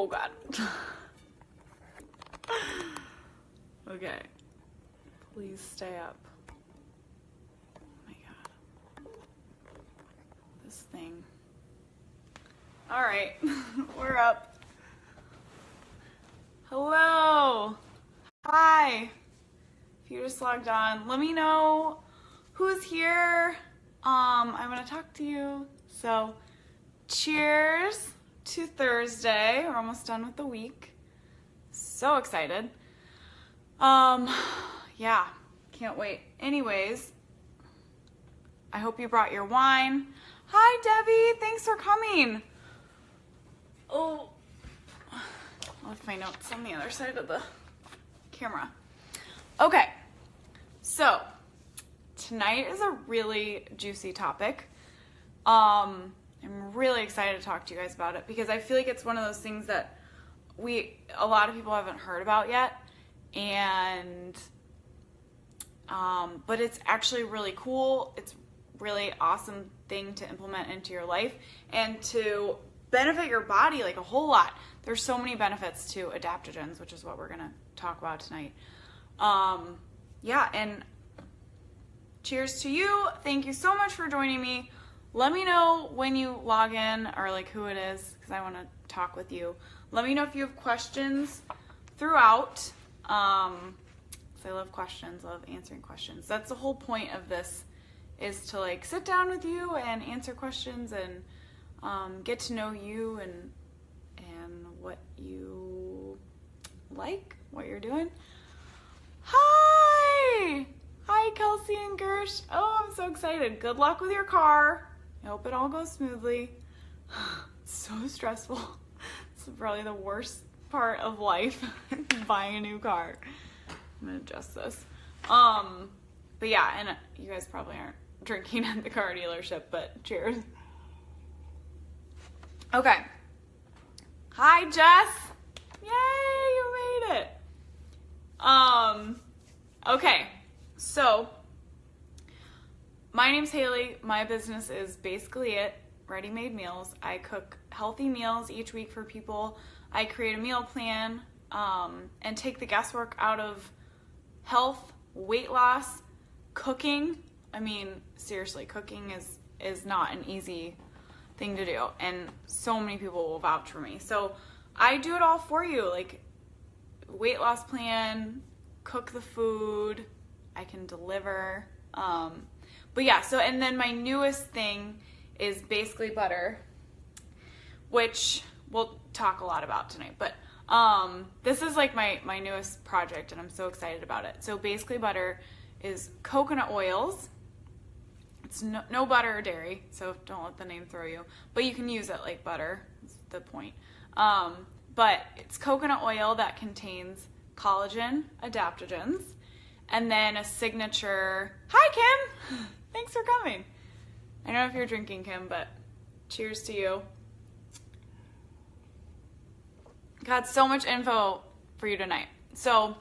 Oh God. Okay. Please stay up. Oh my God. This thing. All right. We're up. Hello. Hi. If you just logged on, let me know who's here. I want to talk to you. So, cheers to Thursday. We're almost done with the week. So excited. Yeah, can't wait. Anyways, I hope you brought your wine. Hi, Debbie. Thanks for coming. Oh, I left my notes on the other side of the camera. Okay, so tonight is a really juicy topic. I'm really excited to talk to you guys about it because I feel like it's one of those things that a lot of people haven't heard about yet, and but it's actually really cool. It's really awesome thing to implement into your life and to benefit your body like a whole lot. There's so many benefits to adaptogens, which is what we're gonna talk about tonight. Yeah, and cheers to you. Thank you so much for joining me. Let me know when you log in or like who it is because I want to talk with you. Let me know if you have questions throughout. I love questions, love answering questions. That's the whole point of this, is to like sit down with you and answer questions and get to know you and what you like, what you're doing. Hi! Hi, Kelsey and Gersh. Oh, I'm so excited. Good luck with your car. I hope it all goes smoothly. It's so stressful. It's probably the worst part of life, buying a new car. I'm gonna adjust this. But yeah, and you guys probably aren't drinking at the car dealership, but cheers. Okay. Hi, Jess. Yay, you made it. Okay, so my name's Haley. My business is Basically It, ready-made meals. I cook healthy meals each week for people. I create a meal plan and take the guesswork out of health, weight loss, cooking. I mean, seriously, cooking is not an easy thing to do, and so many people will vouch for me. So I do it all for you, like weight loss plan, cook the food, I can deliver. But yeah, so, and then my newest thing is Basically Butter, which we'll talk a lot about tonight, but this is like my newest project and I'm so excited about it. So Basically Butter is coconut oils. It's no butter or dairy, so don't let the name throw you, but you can use it like butter, that's the point. But it's coconut oil that contains collagen, adaptogens, and then a signature, hi Kim, thanks for coming. I don't know if you're drinking, Kim, but cheers to you. Got so much info for you tonight. So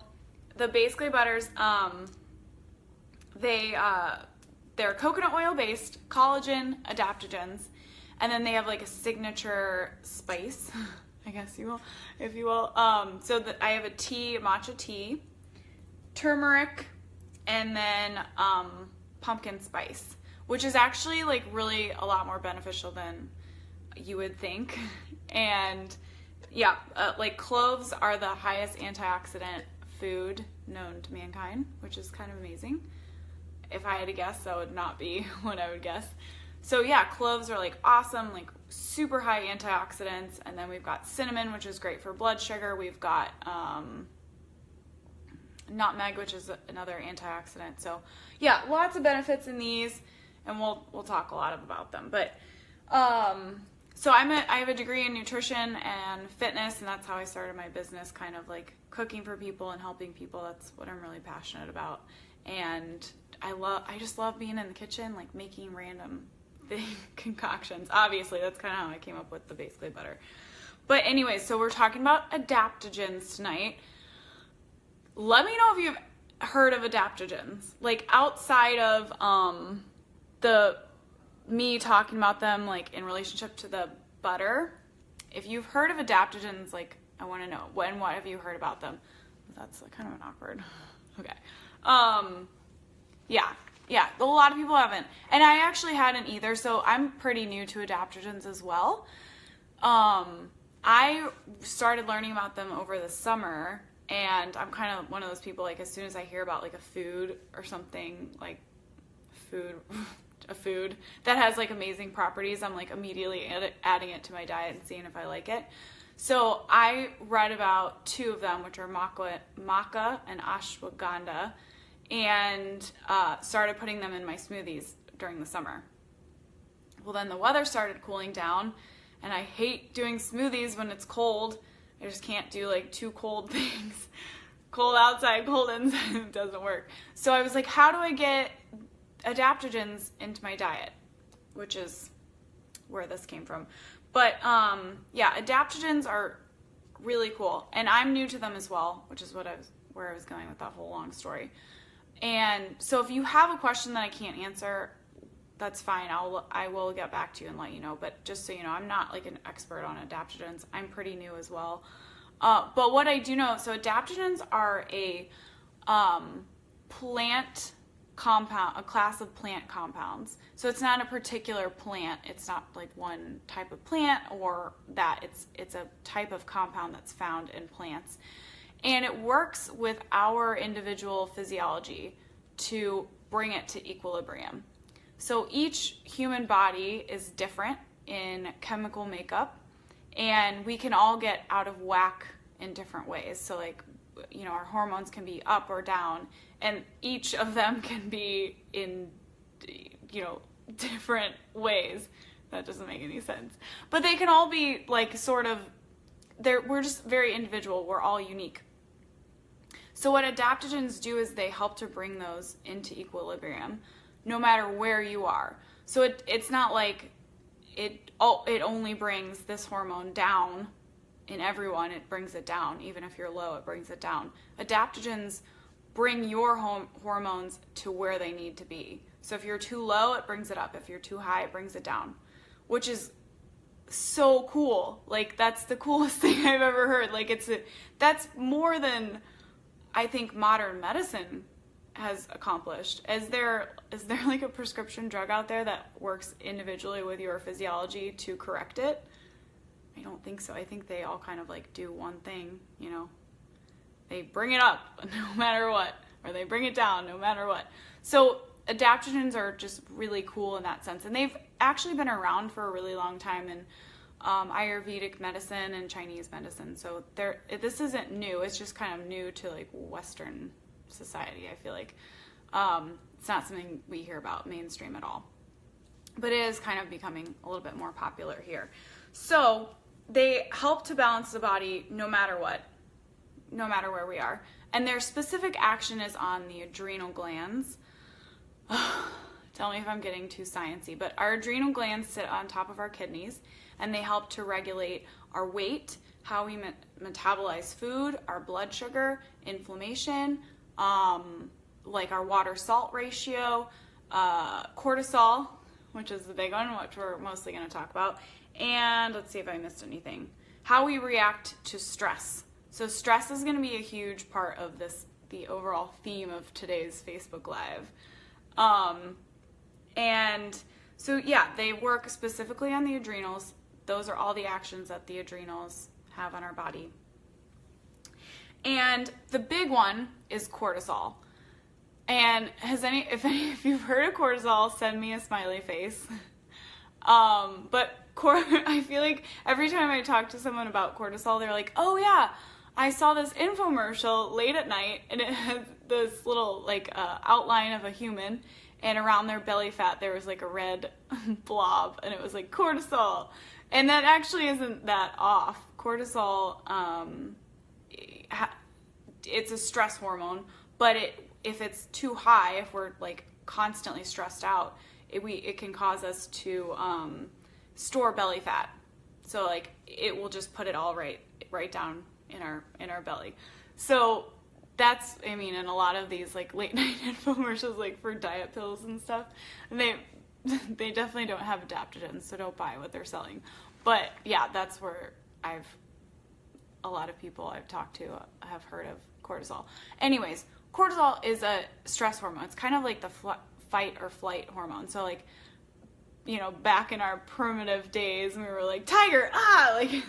the Basically Butters, they're coconut oil based, collagen, adaptogens, and then they have like a signature spice, I guess if you will. So I have a tea, matcha tea, turmeric, and then pumpkin spice, which is actually like really a lot more beneficial than you would think. And yeah, like cloves are the highest antioxidant food known to mankind, which is kind of amazing. If I had to guess, that would not be what I would guess. So yeah, cloves are like awesome, like super high antioxidants. And then we've got cinnamon, which is great for blood sugar. We've got nutmeg, which is another antioxidant. So yeah, lots of benefits in these, and we'll talk a lot about them. But so I have a degree in nutrition and fitness, and that's how I started my business, kind of like cooking for people and helping people. That's what I'm really passionate about. And I just love being in the kitchen, like making random concoctions. Obviously, that's kind of how I came up with the Basically Butter. But anyways, so we're talking about adaptogens tonight. Let me know if you've heard of adaptogens, like outside of me talking about them like in relationship to the butter. if you've heard of adaptogens, like, I want to know, what have you heard about them? That's kind of an awkward, okay. Yeah, a lot of people haven't. And I actually hadn't either, so I'm pretty new to adaptogens as well. I started learning about them over the summer, and I'm kind of one of those people, like, as soon as I hear about, like, a food or something, like, a food that has, like, amazing properties, I'm, like, immediately adding it to my diet and seeing if I like it. So I read about two of them, which are maca and ashwagandha, and started putting them in my smoothies during the summer. Well, then the weather started cooling down, and I hate doing smoothies when it's cold. I just can't do, like, two cold things. Cold outside, cold inside, it doesn't work. So I was like, how do I get adaptogens into my diet? Which is where this came from. But yeah, adaptogens are really cool, and I'm new to them as well, which is where I was going with that whole long story. And so if you have a question that I can't answer, that's fine. I will get back to you and let you know. But just so you know, I'm not like an expert on adaptogens. I'm pretty new as well. But what I do know, so adaptogens are a plant compound, a class of plant compounds. So it's not a particular plant. It's not like one type of plant, or that it's a type of compound that's found in plants. And it works with our individual physiology to bring it to equilibrium. So each human body is different in chemical makeup, and we can all get out of whack in different ways. So, like, you know, our hormones can be up or down, and each of them can be in, you know, different ways. That doesn't make any sense. But they can all be, like, sort of, we're just very individual. We're all unique. So what adaptogens do is they help to bring those into equilibrium, no matter where you are. So it's not like it only brings this hormone down in everyone. It brings it down. Even if you're low, it brings it down. Adaptogens bring your hormones to where they need to be. So if you're too low, it brings it up. If you're too high, it brings it down, which is so cool. Like, that's the coolest thing I've ever heard. Like, that's more than I think modern medicine has accomplished. Is there like a prescription drug out there that works individually with your physiology to correct it? I don't think so. I think they all kind of like do one thing, you know. They bring it up no matter what, or they bring it down no matter what. So adaptogens are just really cool in that sense. And they've actually been around for a really long time in Ayurvedic medicine and Chinese medicine. So this isn't new. It's just kind of new to like Western society, I feel like. It's not something we hear about mainstream at all. But it is kind of becoming a little bit more popular here. So they help to balance the body no matter what, no matter where we are. And their specific action is on the adrenal glands. Tell me if I'm getting too sciencey, but our adrenal glands sit on top of our kidneys, and they help to regulate our weight, how we metabolize food, our blood sugar, inflammation, like our water-salt ratio, cortisol, which is the big one, which we're mostly going to talk about, and let's see if I missed anything. How we react to stress. So stress is going to be a huge part of the overall theme of today's Facebook Live. And so, yeah, they work specifically on the adrenals. Those are all the actions that the adrenals have on our body. And the big one is cortisol. And if you've heard of cortisol, send me a smiley face. But I feel like every time I talk to someone about cortisol, they're like, oh yeah, I saw this infomercial late at night, and it had this little like outline of a human, and around their belly fat there was like a red blob, and it was like cortisol. And that actually isn't that off. Cortisol, it's a stress hormone, but if it's too high, if we're like constantly stressed out, it can cause us to store belly fat. So like it will just put it all right down in our belly. So that's, I mean, in a lot of these like late night infomercials, like for diet pills and stuff, and they definitely don't have adaptogens, so don't buy what they're selling. But yeah, that's where a lot of people I've talked to have heard of cortisol. Anyways, cortisol is a stress hormone. It's kind of like the fight or flight hormone. So like, you know, back in our primitive days, we were like, tiger, like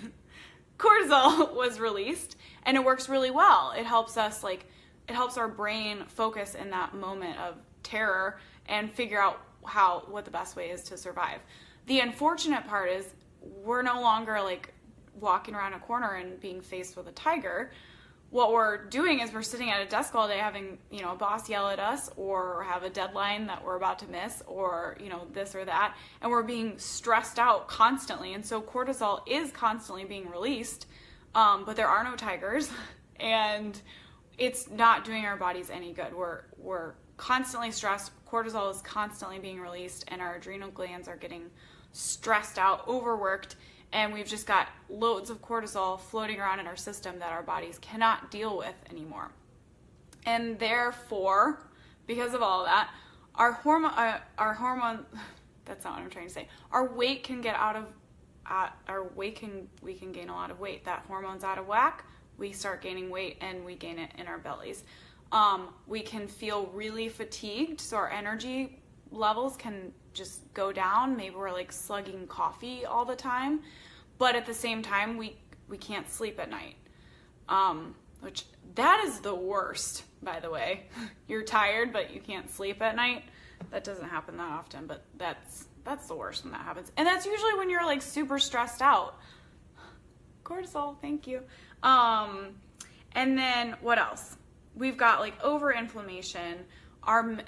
cortisol was released, and it works really well. It helps us, like, it helps our brain focus in that moment of terror and figure out what the best way is to survive. The unfortunate part is we're no longer like walking around a corner and being faced with a tiger. What we're doing is we're sitting at a desk all day having, you know, a boss yell at us, or have a deadline that we're about to miss, or, you know, this or that, and we're being stressed out constantly. And so cortisol is constantly being released, but there are no tigers, and it's not doing our bodies any good. We're constantly stressed. Cortisol is constantly being released, and our adrenal glands are getting stressed out, overworked, and we've just got loads of cortisol floating around in our system that our bodies cannot deal with anymore. And therefore, because of all of that, our hormone, that's not what I'm trying to say, our weight can get out of, we can gain a lot of weight. That hormone's out of whack, we start gaining weight, and we gain it in our bellies. We can feel really fatigued, so our energy levels can just go down. Maybe we're like slugging coffee all the time, but at the same time we can't sleep at night, which that is the worst, by the way. You're tired but you can't sleep at night. That doesn't happen that often, but that's the worst when that happens. And that's usually when you're like super stressed out. Cortisol, thank you. And then what else? We've got like over-inflammation.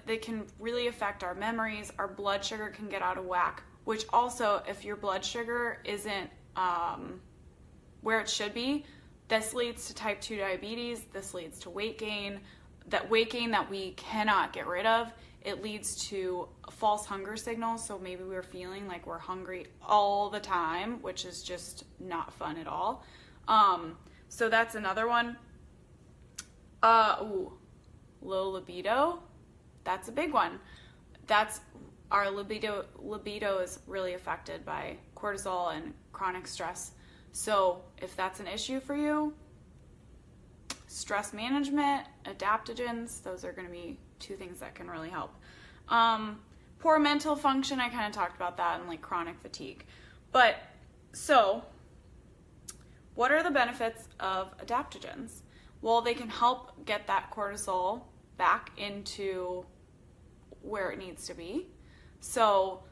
They can really affect our memories. Our blood sugar can get out of whack, which also, if your blood sugar isn't where it should be, this leads to type 2 diabetes. This leads to weight gain. That weight gain that we cannot get rid of, it leads to false hunger signals. So maybe we're feeling like we're hungry all the time, which is just not fun at all. So that's another one. Low libido. That's a big one. That's our libido. Libido is really affected by cortisol and chronic stress. So if that's an issue for you, stress management, adaptogens, those are going to be two things that can really help. Poor mental function, I kind of talked about that, and like chronic fatigue. But so what are the benefits of adaptogens? Well, they can help get that cortisol back into where it needs to be. So,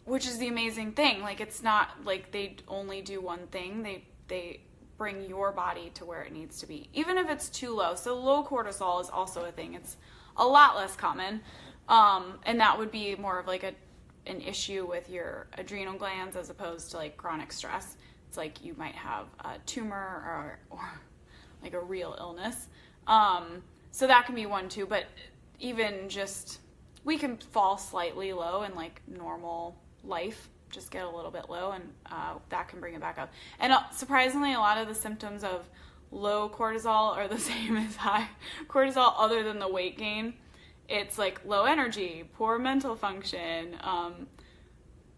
which is the amazing thing. Like, it's not like they only do one thing. They bring your body to where it needs to be, even if it's too low. So low cortisol is also a thing. It's a lot less common. And that would be more of like an issue with your adrenal glands as opposed to like chronic stress. It's like you might have a tumor or like a real illness. So that can be one too, but even just, we can fall slightly low in like normal life, just get a little bit low, and that can bring it back up. And surprisingly, a lot of the symptoms of low cortisol are the same as high cortisol, other than the weight gain. It's like low energy, poor mental function,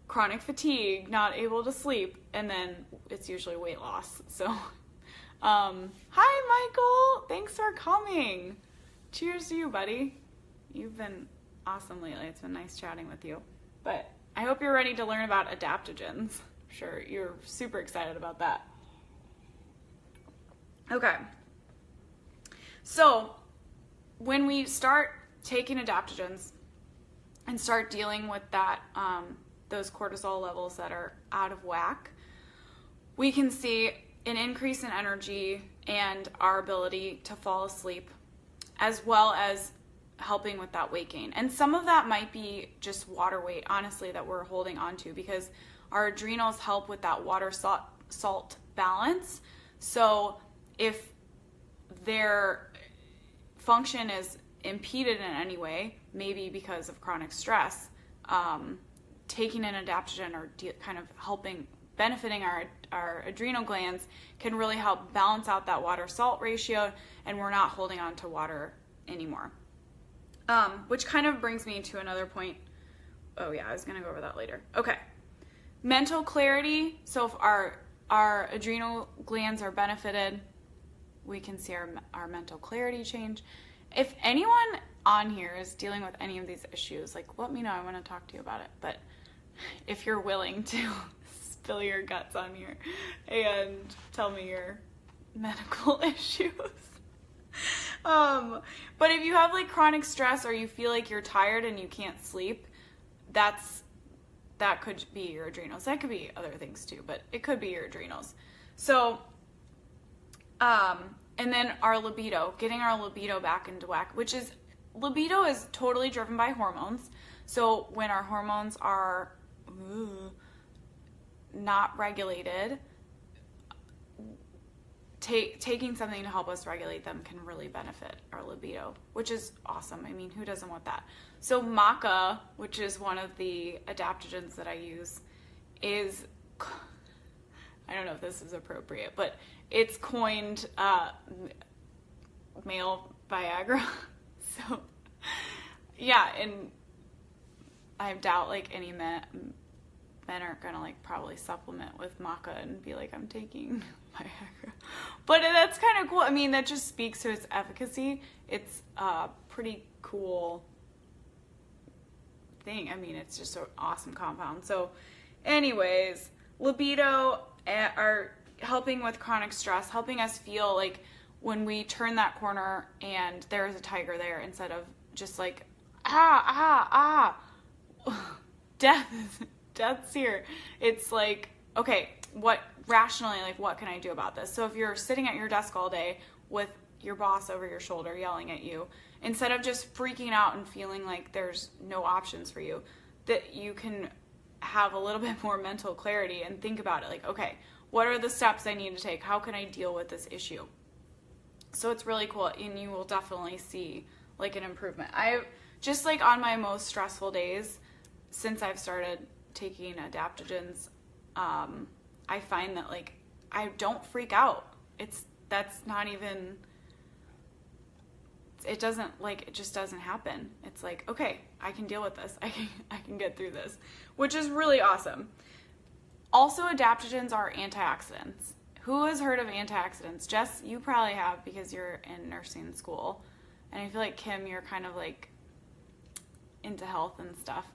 chronic fatigue, not able to sleep, and then it's usually weight loss. So hi Michael, thanks for coming. Cheers to you, buddy. You've been awesome lately. It's been nice chatting with you. But I hope you're ready to learn about adaptogens. I'm sure you're super excited about that. Okay. So when we start taking adaptogens and start dealing with that, those cortisol levels that are out of whack, we can see an increase in energy and our ability to fall asleep, as well as helping with that weight gain. And some of that might be just water weight, honestly, that we're holding on to, because our adrenals help with that water salt balance. So if their function is impeded in any way, maybe because of chronic stress, taking an adaptogen or kind of benefiting our adrenal glands can really help balance out that water salt ratio, and we're not holding on to water anymore. Which kind of brings me to another point. Oh yeah, I was gonna go over that later. Okay. Mental clarity. So if our our adrenal glands are benefited. We can see our mental clarity change. If anyone on here is dealing with any of these issues, like, let me know. I want to talk to you about it. But if you're willing to spill your guts on here and tell me your medical issues. But if you have like chronic stress or you feel like you're tired and you can't sleep, that could be your adrenals. That could be other things too, but it could be your adrenals. So, and then our libido, getting our libido back into whack, libido is totally driven by hormones. So when our hormones are not regulated, taking something to help us regulate them can really benefit our libido, which is awesome. I mean, who doesn't want that? So maca, which is one of the adaptogens that I use, is, I don't know if this is appropriate, but it's coined male Viagra. So yeah, and I doubt like any men are gonna like probably supplement with maca and be like, I'm taking Viagra. But that's kind of cool. I mean, that just speaks to its efficacy. It's a pretty cool thing. I mean, it's just an awesome compound. So anyways, libido are helping with chronic stress, helping us feel like when we turn that corner and there's a tiger there, instead of just like, death's here. It's like, okay, what can I do about this? So if you're sitting at your desk all day with your boss over your shoulder yelling at you, instead of just freaking out and feeling like there's no options for you, that you can have a little bit more mental clarity and think about it like, okay, what are the steps I need to take? How can I deal with this issue? So it's really cool, and you will definitely see like an improvement. Just like on my most stressful days since I've started taking adaptogens, I find that like I don't freak out. It just doesn't happen. It's like, okay, I can deal with this. I can get through this, which is really awesome. Also, adaptogens are antioxidants. Who has heard of antioxidants? Jess, you probably have because you're in nursing school. And I feel like, Kim, you're kind of like into health and stuff.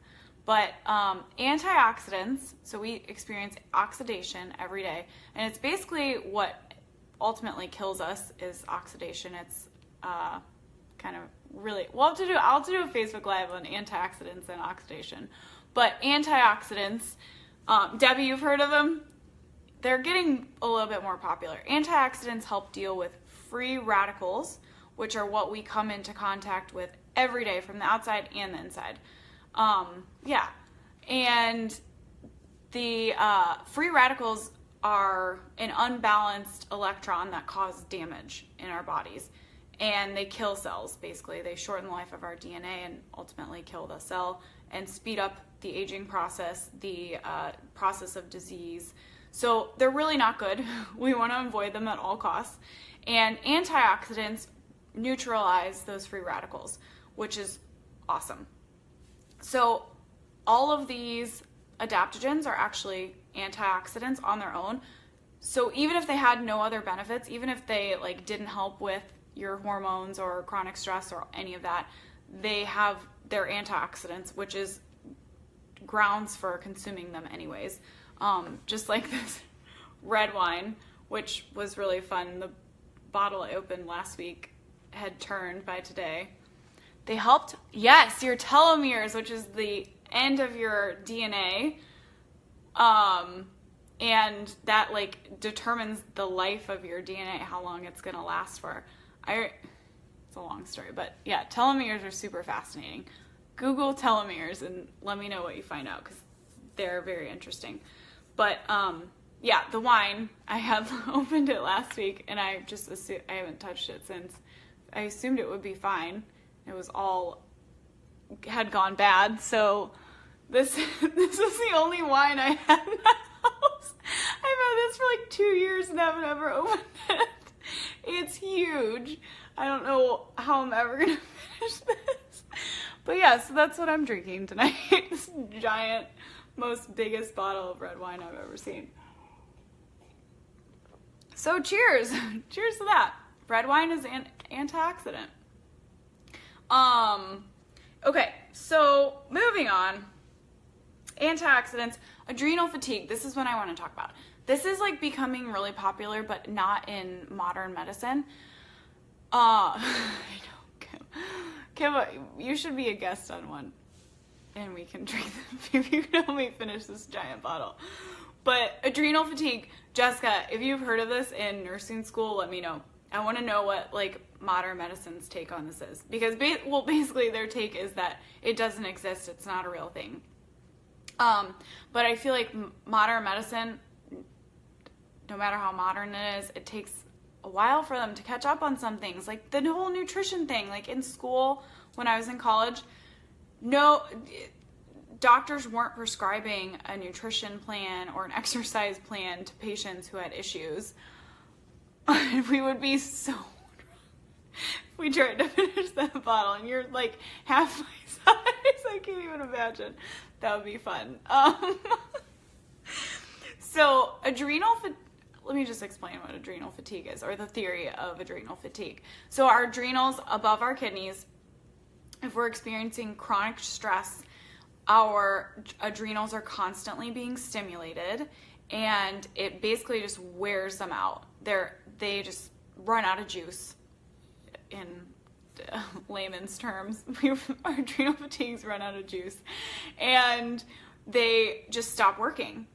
But antioxidants, so we experience oxidation every day. And it's basically what ultimately kills us is oxidation. It's kind of really, I'll do a Facebook Live on antioxidants and oxidation. But antioxidants, Debbie, you've heard of them? They're getting a little bit more popular. Antioxidants help deal with free radicals, which are what we come into contact with every day from the outside and the inside. And the free radicals are an unbalanced electron that cause damage in our bodies. And they kill cells, basically. They shorten the life of our DNA and ultimately kill the cell and speed up the aging process, the process of disease. So they're really not good. We want to avoid them at all costs. And antioxidants neutralize those free radicals, which is awesome. So all of these adaptogens are actually antioxidants on their own. So even if they had no other benefits, even if they like didn't help with your hormones or chronic stress or any of that, they have their antioxidants, which is grounds for consuming them anyways. Just like this red wine, which was really fun. The bottle I opened last week had turned by today. They helped, yes, your telomeres, which is the end of your DNA. And that like determines the life of your DNA, how long it's going to last for. It's a long story, but yeah, telomeres are super fascinating. Google telomeres and let me know what you find out because they're very interesting. But yeah, the wine, I had opened it last week and I just assumed, I haven't touched it since. I assumed it would be fine. It was had gone bad. So this is the only wine I had in the house. I've had this for like 2 years and haven't ever opened it. It's huge. I don't know how I'm ever going to finish this. But yeah, so that's what I'm drinking tonight. This giant, biggest bottle of red wine I've ever seen. So cheers. Cheers to that. Red wine is an antioxidant. Okay, so moving on. Antioxidants, adrenal fatigue. This is what I want to talk about. This is like becoming really popular, but not in modern medicine. I know, Kim, you should be a guest on one, and we can drink them if you can help me finish this giant bottle. But adrenal fatigue, Jessica, if you've heard of this in nursing school, let me know. I want to know what like modern medicine's take on this is, because basically their take is that it doesn't exist. It's not a real thing. But I feel like modern medicine, no matter how modern it is, it takes a while for them to catch up on some things, like the whole nutrition thing. Like in school, when I was in college, no, doctors weren't prescribing a nutrition plan or an exercise plan to patients who had issues. We would be so if we tried to finish that bottle and you're like half my size. I can't even imagine. That would be fun. So let me just explain what adrenal fatigue is, or the theory of adrenal fatigue. So our adrenals above our kidneys, if we're experiencing chronic stress, our adrenals are constantly being stimulated, and it basically just wears them out. They just run out of juice, in layman's terms. Our adrenal fatigues run out of juice, and they just stop working.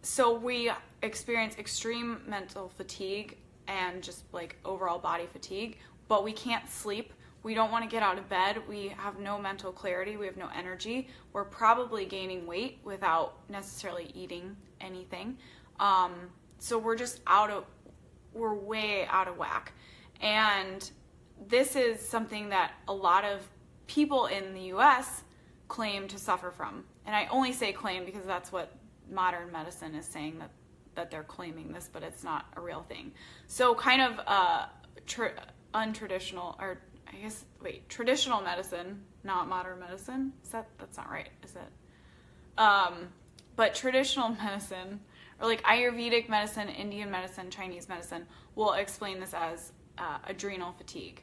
So we experience extreme mental fatigue and just like overall body fatigue, but we can't sleep. We don't want to get out of bed. We have no mental clarity. We have no energy. We're probably gaining weight without necessarily eating anything. So we're way out of whack. And this is something that a lot of people in the US claim to suffer from. And I only say claim because that's what modern medicine is saying, that they're claiming this, but it's not a real thing. So kind of untraditional, or I guess, traditional medicine, not modern medicine. That's not right, is it? But traditional medicine, or like Ayurvedic medicine, Indian medicine, Chinese medicine, will explain this as adrenal fatigue.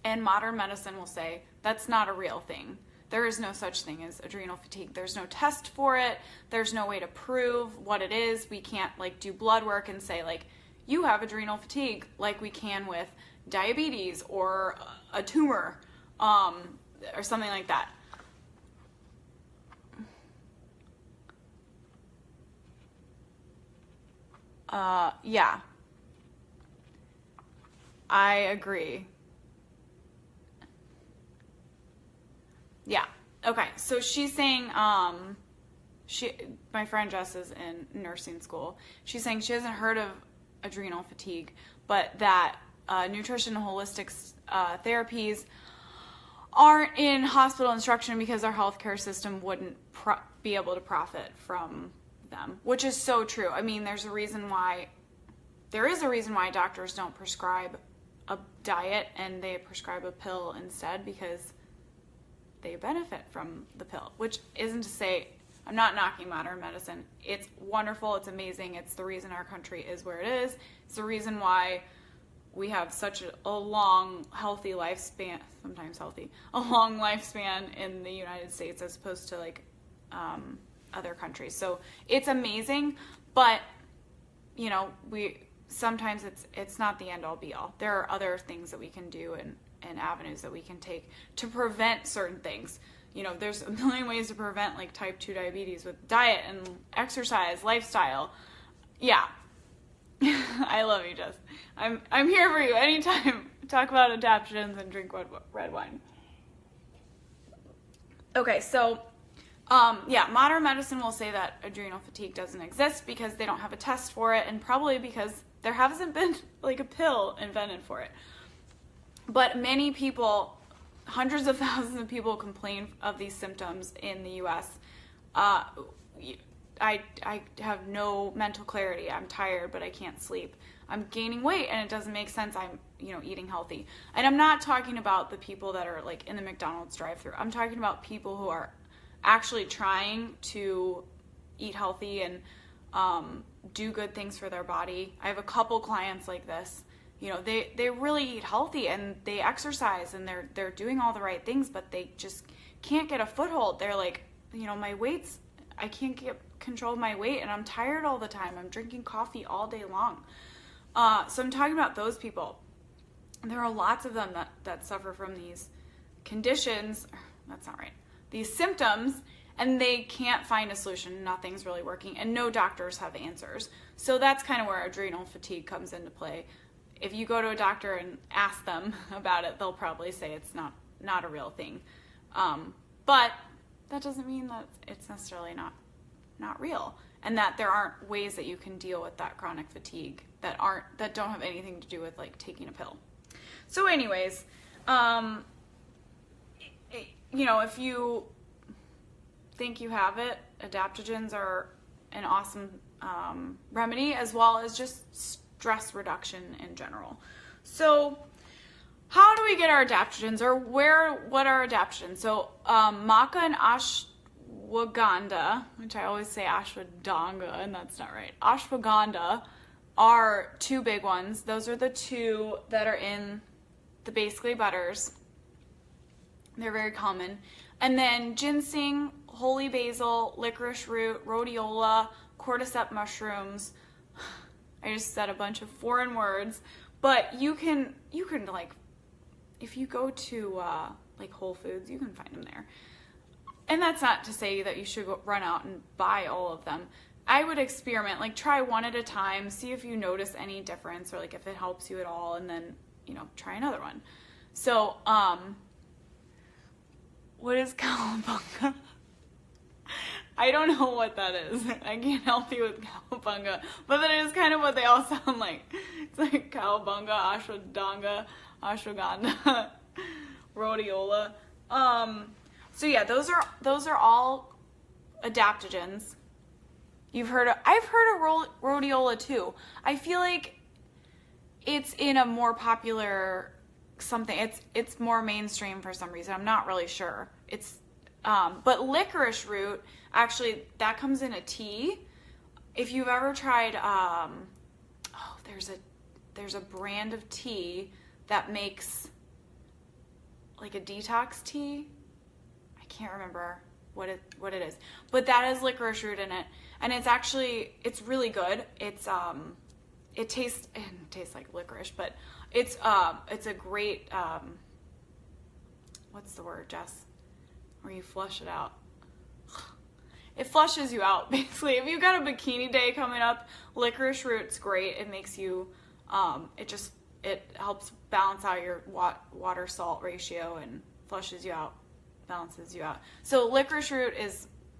And modern medicine will say that's not a real thing. There is no such thing as adrenal fatigue. There's no test for it. There's no way to prove what it is. We can't like do blood work and say like, you have adrenal fatigue, like we can with diabetes or a tumor, or something like that. Yeah. I agree. Yeah. Okay. So she's saying, my friend Jess is in nursing school. She's saying she hasn't heard of adrenal fatigue, but that nutrition and holistic therapies aren't in hospital instruction because our healthcare system wouldn't be able to profit from them, which is so true. I mean, there is a reason why doctors don't prescribe a diet and they prescribe a pill instead, because they benefit from the pill, which isn't to say I'm not knocking modern medicine. It's wonderful. It's amazing. It's the reason our country is where it is. It's the reason why we have such a long, healthy lifespan, a long lifespan in the United States as opposed to like other countries. So it's amazing, but you know, sometimes it's not the end all be all. There are other things that we can do and avenues that we can take to prevent certain things. You know, there's a million ways to prevent like type 2 diabetes with diet and exercise, lifestyle. Yeah. I love you, Jess. I'm here for you anytime. Talk about adaptogens and drink red wine. Okay, so modern medicine will say that adrenal fatigue doesn't exist because they don't have a test for it, and probably because there hasn't been like a pill invented for it. But many people, hundreds of thousands of people complain of these symptoms in the US. I have no mental clarity. I'm tired, but I can't sleep. I'm gaining weight and it doesn't make sense. I'm, eating healthy. And I'm not talking about the people that are like in the McDonald's drive-thru. I'm talking about people who are actually trying to eat healthy and do good things for their body. I have a couple clients like this. You know, they really eat healthy and they exercise and they're doing all the right things, but they just can't get a foothold. They're like, you know, I can't get control of my weight and I'm tired all the time. I'm drinking coffee all day long. So I'm talking about those people. There are lots of them that suffer from these conditions. That's not right. These symptoms, and they can't find a solution. Nothing's really working, and no doctors have answers. So that's kind of where adrenal fatigue comes into play. If you go to a doctor and ask them about it, they'll probably say it's not a real thing. But that doesn't mean that it's necessarily not real, and that there aren't ways that you can deal with that chronic fatigue that don't have anything to do with like taking a pill. So anyways, you know, if you think you have it, adaptogens are an awesome remedy, as well as just stress reduction in general. So how do we get our adaptogens, or what are adaptogens? So maca and ashwagandha, which I always say ashwagandha, and that's not right. Ashwagandha are two big ones. Those are the two that are in the basically butters. They're very common. And then ginseng, holy basil, licorice root, rhodiola, cordyceps mushrooms. I just said a bunch of foreign words, but you can like, if you go to like Whole Foods, you can find them there. And that's not to say that you should run out and buy all of them. I would experiment, like try one at a time, see if you notice any difference or like if it helps you at all, and then, you know, try another one. So, what is cowabunga? I don't know what that is. I can't help you with cowabunga, but that is kind of what they all sound like. It's like cowabunga, ashwagandha, rhodiola. So yeah, those are all adaptogens. I've heard of rhodiola too. I feel like it's in a more popular something. It's more mainstream for some reason. I'm not really sure. But licorice root, actually, that comes in a tea. If you've ever tried, there's a brand of tea that makes like a detox tea. I can't remember what it is, but that has licorice root in it, and it's really good. It tastes like licorice, but it's a great, what's the word, Jess? Where you flush it out. It flushes you out, basically. If you've got a bikini day coming up, licorice root's great. It makes you, it helps balance out your water salt ratio and flushes you out, balances you out. So licorice root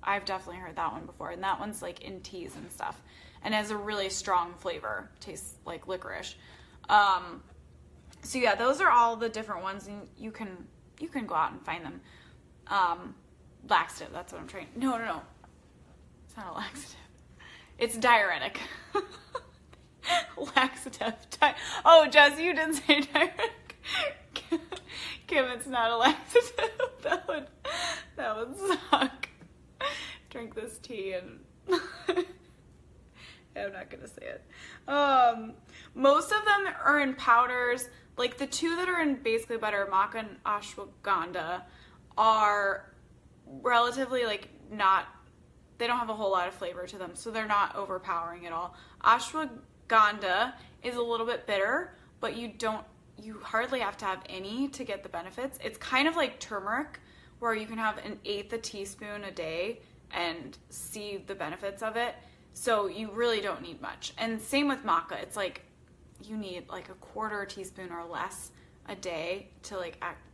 I've definitely heard that one before, and that one's like in teas and stuff, and has a really strong flavor, tastes like licorice. So yeah, those are all the different ones, and you can go out and find them. Laxative, that's what I'm trying. No. It's not a laxative. It's diuretic. Laxative. Oh, Jess, you didn't say diuretic. Kim, it's not a laxative. That would suck. Drink this tea and I'm not gonna say it. Most of them are in powders. Like the two that are in basically butter, maca and ashwagandha, are relatively like they don't have a whole lot of flavor to them, so they're not overpowering at all. Ashwagandha is a little bit bitter, but you hardly have to have any to get the benefits. It's kind of like turmeric, where you can have 1/8 a teaspoon a day and see the benefits of it. So you really don't need much. And same with maca. It's like you need like 1/4 teaspoon or less a day to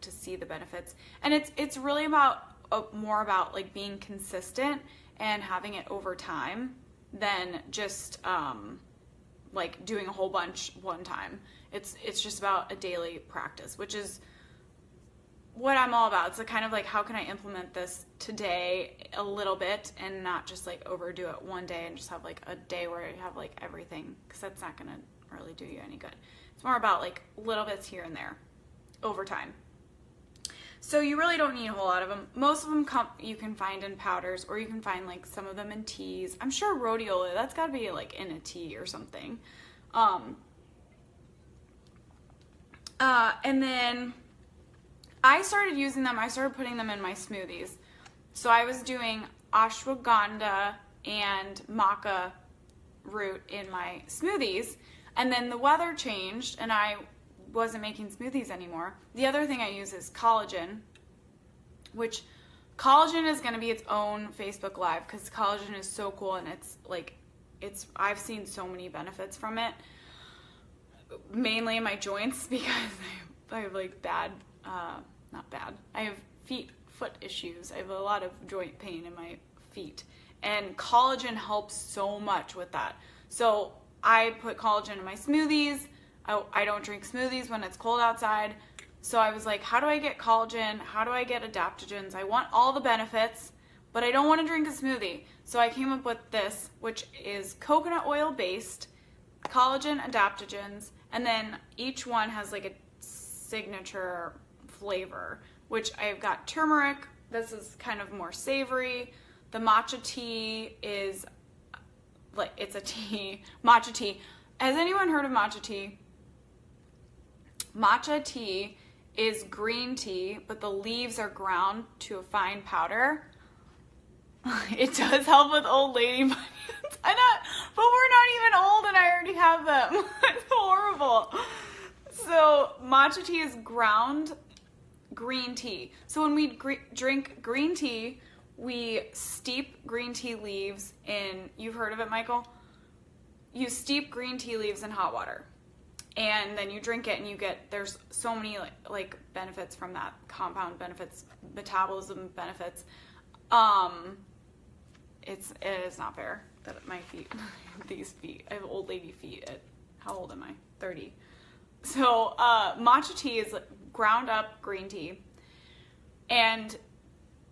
see the benefits. And it's really more about like being consistent and having it over time than just like doing a whole bunch one time. It's just about a daily practice, which is what I'm all about. It's kind of like, how can I implement this today a little bit and not just like overdo it one day and just have like a day where I have like everything, because that's not going to really do you any good. It's more about like little bits here and there over time. So you really don't need a whole lot of them. Most of them you can find in powders, or you can find like some of them in teas. I'm sure rhodiola, that's got to be like in a tea or something. And then I started using them. I started putting them in my smoothies. So I was doing ashwagandha and maca root in my smoothies, and then the weather changed and I wasn't making smoothies anymore. The other thing I use is collagen, which collagen is going to be its own Facebook Live, because collagen is so cool, and I've seen so many benefits from it, mainly in my joints, because I have like I have foot issues. I have a lot of joint pain in my feet, and collagen helps so much with that. So I put collagen in my smoothies. I don't drink smoothies when it's cold outside. So I was like, how do I get collagen? How do I get adaptogens? I want all the benefits, but I don't want to drink a smoothie. So I came up with this, which is coconut oil based, collagen, adaptogens, and then each one has like a signature flavor, which I've got turmeric. This is kind of more savory. The matcha tea is like, it's a tea, matcha tea. Has anyone heard of matcha tea? Matcha tea is green tea, but the leaves are ground to a fine powder. It does help with old lady bunions. But we're not even old and I already have them. It's horrible. So matcha tea is ground green tea. So when we drink green tea, we steep green tea leaves in, you've heard of it, Michael? You steep green tea leaves in hot water, and then you drink it, and there's so many like benefits from that, compound benefits, metabolism benefits. It is not fair that my feet, these feet, I have old lady feet at, how old am I? 30. So matcha tea is ground up green tea, and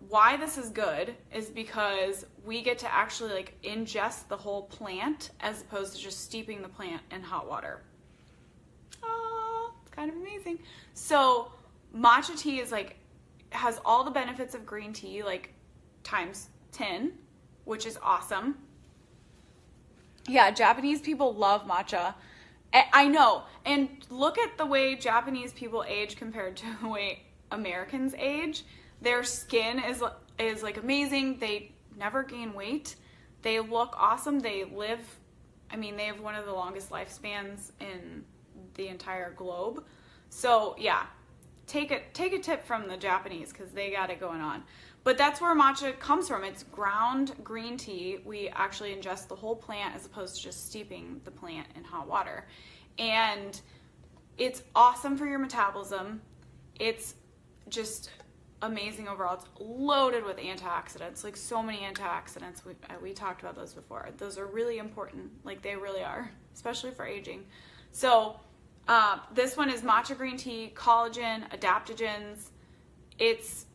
why this is good is because we get to actually like ingest the whole plant as opposed to just steeping the plant in hot water. It's kind of amazing. So matcha tea is like, has all the benefits of green tea, like times 10, which is awesome. Yeah, Japanese people love matcha. I know. And look at the way Japanese people age compared to the way Americans age. Their skin is like amazing. They never gain weight. They look awesome. They have one of the longest lifespans in the entire globe. So yeah, take a tip from the Japanese, because they got it going on. But that's where matcha comes from. It's ground green tea. We actually ingest the whole plant as opposed to just steeping the plant in hot water. And it's awesome for your metabolism. It's just amazing overall. It's loaded with antioxidants, like so many antioxidants. We talked about those before. Those are really important, like they really are, especially for aging. So this one is matcha green tea, collagen, adaptogens. It's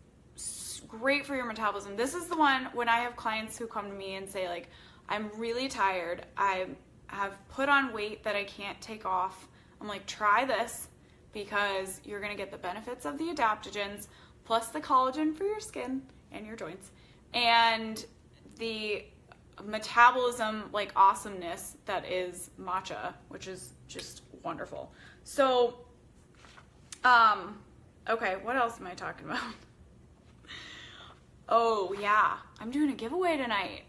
great for your metabolism. This is the one when I have clients who come to me and say like, I'm really tired. I have put on weight that I can't take off. I'm like, try this, because you're going to get the benefits of the adaptogens plus the collagen for your skin and your joints, and the metabolism like awesomeness that is matcha, which is just wonderful. So, okay, what else am I talking about? Oh yeah, I'm doing a giveaway tonight.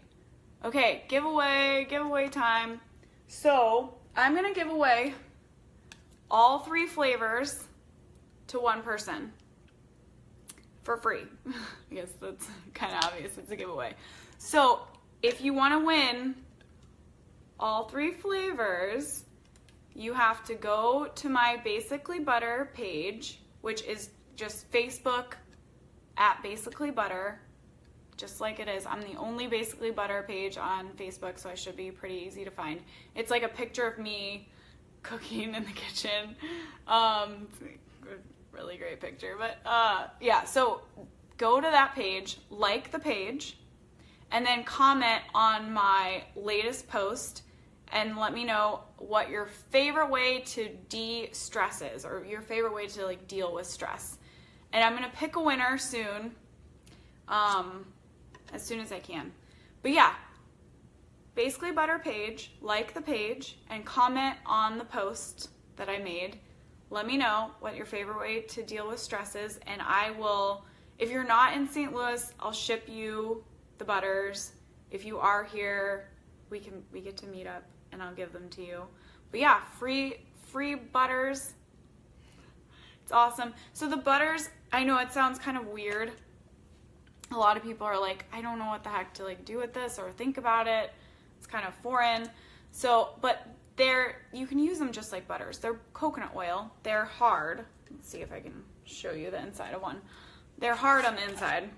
Okay, giveaway time. So I'm gonna give away all 3 flavors to one person for free. I guess that's kind of obvious, it's a giveaway. So if you want to win all 3 flavors, you have to go to my Basically Butter page, which is just Facebook at Basically Butter, just like it is. I'm the only Basically Butter page on Facebook, so I should be pretty easy to find. It's like a picture of me cooking in the kitchen. It's a really great picture, but yeah, so go to that page, like the page, and then comment on my latest post and let me know what your favorite way to de-stress is, or your favorite way to like deal with stress. And I'm going to pick a winner soon, as soon as I can. But yeah, Basically Butter page, like the page, and comment on the post that I made. Let me know what your favorite way to deal with stress is, and I will, if you're not in St. Louis, I'll ship you the butters. If you are here, we get to meet up and I'll give them to you. But yeah, free butters. It's awesome. So the butters, I know it sounds kind of weird. A lot of people are like, I don't know what the heck to like do with this or think about it. It's kind of foreign. So, but you can use them just like butters. They're coconut oil. They're hard. Let's see if I can show you the inside of one. They're hard on the inside.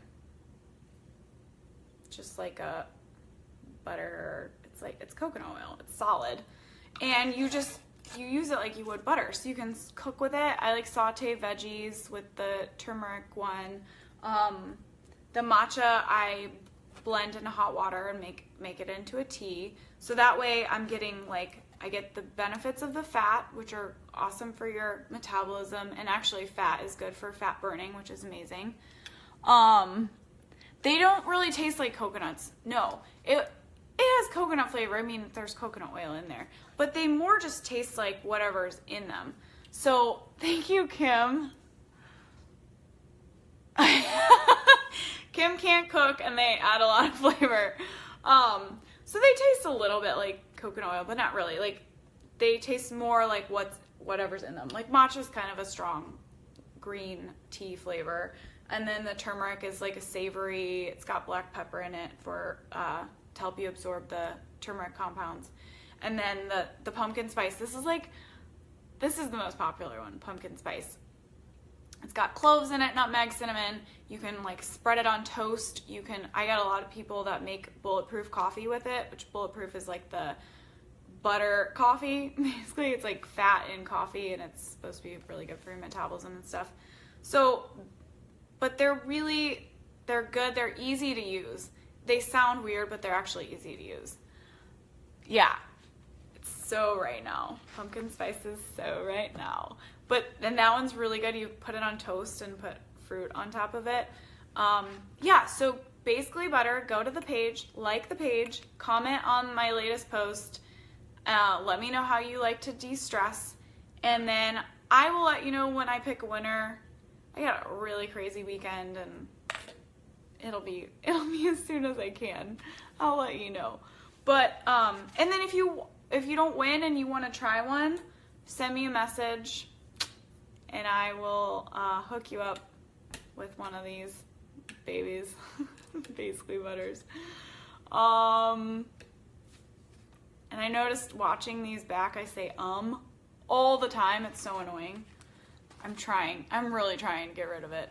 Just like a butter. It's coconut oil. It's solid. And you use it like you would butter. So you can cook with it. I like saute veggies with the turmeric one. The matcha I blend into hot water and make it into a tea. So that way I'm getting I get the benefits of the fat, which are awesome for your metabolism, and actually fat is good for fat burning, which is amazing. They don't really taste like coconuts. No, it has coconut flavor. I mean, there's coconut oil in there, but they more just taste like whatever's in them. So thank you, Kim. Kim can't cook and they add a lot of flavor. So they taste a little bit like coconut oil, but not really. Like they taste more like whatever's in them. Like matcha's kind of a strong green tea flavor. And then the turmeric is like a savory, it's got black pepper in it to help you absorb the turmeric compounds. And then the pumpkin spice, this is the most popular one, pumpkin spice. It's got cloves in it, nutmeg, cinnamon. You can spread it on toast. I got a lot of people that make bulletproof coffee with it, which bulletproof is like the butter coffee. Basically, it's like fat in coffee, and it's supposed to be really good for your metabolism and stuff. So, but they're good. They're easy to use. They sound weird, but they're actually easy to use. Yeah. It's so right now. Pumpkin spice is so right now. But then that one's really good. You put it on toast and put fruit on top of it. Yeah, so Basically Butter, go to the page, like the page, comment on my latest post. Let me know how you like to de-stress. And then I will let you know when I pick a winner. I got a really crazy weekend, and it'll be as soon as I can. I'll let you know. But and then if you don't win and you want to try one, send me a message and I will hook you up with one of these babies. Basically Butters. And I noticed watching these back, I say all the time. It's so annoying. I'm really trying to get rid of it.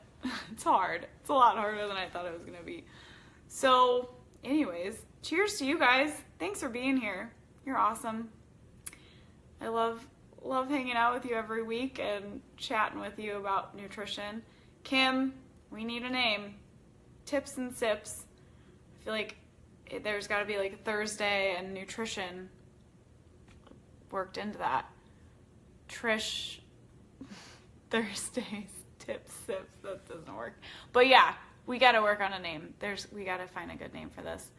It's hard. It's a lot harder than I thought it was going to be. So anyways, cheers to you guys. Thanks for being here. You're awesome. I love hanging out with you every week and chatting with you about nutrition. Kim, we need a name. Tips and Sips. I feel like there's got to be like Thursday and nutrition worked into that. Trish Thursdays, Tips, Sips. That doesn't work. But yeah, we got to work on a name. We got to find a good name for this.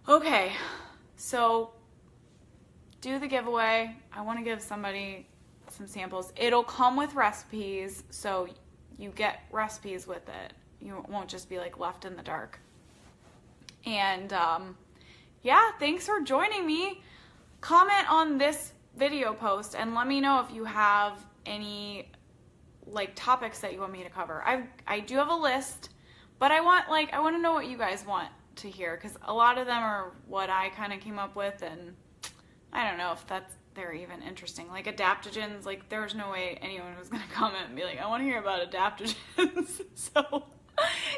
Okay, so do the giveaway. I want to give somebody some samples. It'll come with recipes, so you get recipes with it. You won't just be left in the dark. And yeah, thanks for joining me. Comment on this video post and let me know if you have any topics that you want me to cover. I do have a list, but I want to know what you guys want to hear, because a lot of them are what I kind of came up with, and I don't know if they're even interesting. Adaptogens, there's no way anyone was gonna comment and be like, I want to hear about adaptogens. So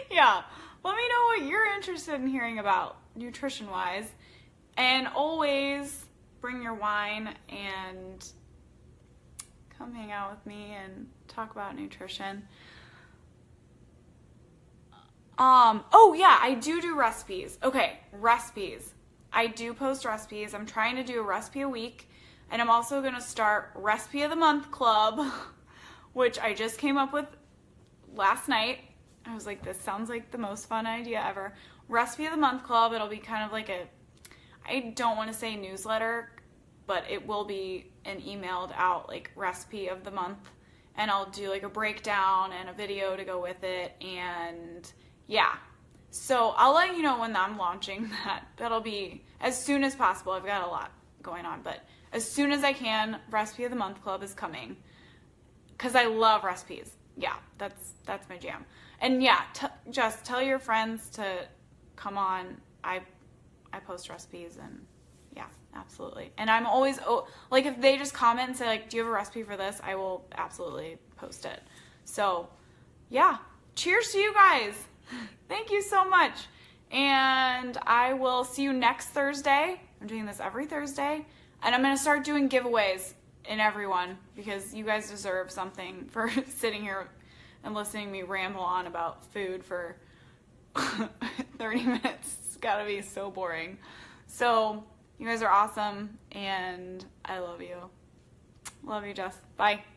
yeah, let me know what you're interested in hearing about nutrition wise, and always bring your wine and come hang out with me and talk about nutrition. Oh yeah, I do recipes. Okay, recipes. I do post recipes. I'm trying to do a recipe a week, and I'm also going to start Recipe of the Month Club, which I just came up with last night, I was like, this sounds like the most fun idea ever. Recipe of the Month Club, it'll be kind of like I don't want to say newsletter, but it will be an emailed out like recipe of the month, and I'll do like a breakdown and a video to go with it, and yeah. So I'll let you know when I'm launching that. That'll be as soon as possible. I've got a lot going on, but as soon as I can, Recipe of the Month Club is coming, because I love recipes. Yeah, that's my jam. And yeah, just tell your friends to come on. I post recipes, and yeah, absolutely. And I'm always, like, if they just comment and say, like, do you have a recipe for this? I will absolutely post it. So yeah, cheers to you guys. Thank you so much. And I will see you next Thursday. I'm doing this every Thursday, and I'm going to start doing giveaways in everyone, because you guys deserve something for sitting here and listening to me ramble on about food for 30 minutes. It's got to be so boring. So you guys are awesome, and I love you. Love you, Jess. Bye.